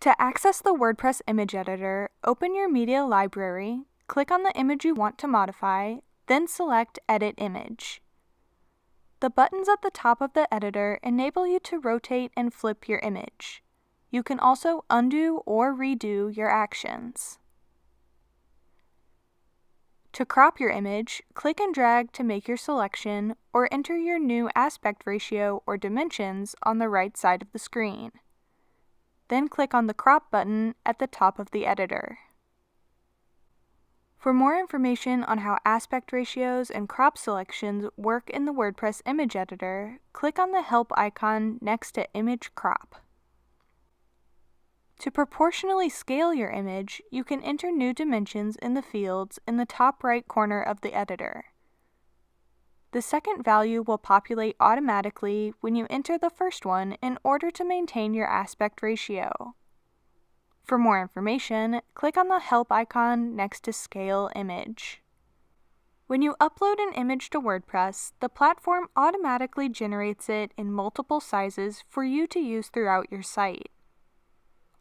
To access the WordPress image editor, open your media library, click on the image you want to modify, then select Edit Image. The buttons at the top of the editor enable you to rotate and flip your image. You can also undo or redo your actions. To crop your image, click and drag to make your selection or enter your new aspect ratio or dimensions on the right side of the screen. Then click on the Crop button at the top of the editor. For more information on how aspect ratios and crop selections work in the WordPress image editor, click on the Help icon next to Image Crop. To proportionally scale your image, you can enter new dimensions in the fields in the top right corner of the editor. The second value will populate automatically when you enter the first one in order to maintain your aspect ratio. For more information, click on the Help icon next to Scale Image. When you upload an image to WordPress, the platform automatically generates it in multiple sizes for you to use throughout your site.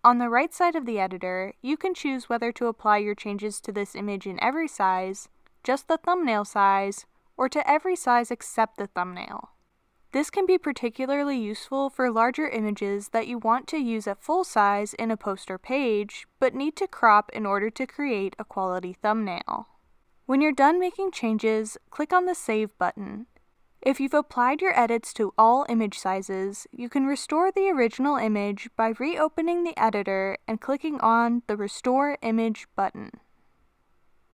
On the right side of the editor, you can choose whether to apply your changes to this image in every size, just the thumbnail size, or to every size except the thumbnail. This can be particularly useful for larger images that you want to use at full size in a post or page, but need to crop in order to create a quality thumbnail. When you're done making changes, click on the Save button. If you've applied your edits to all image sizes, you can restore the original image by reopening the editor and clicking on the Restore Image button.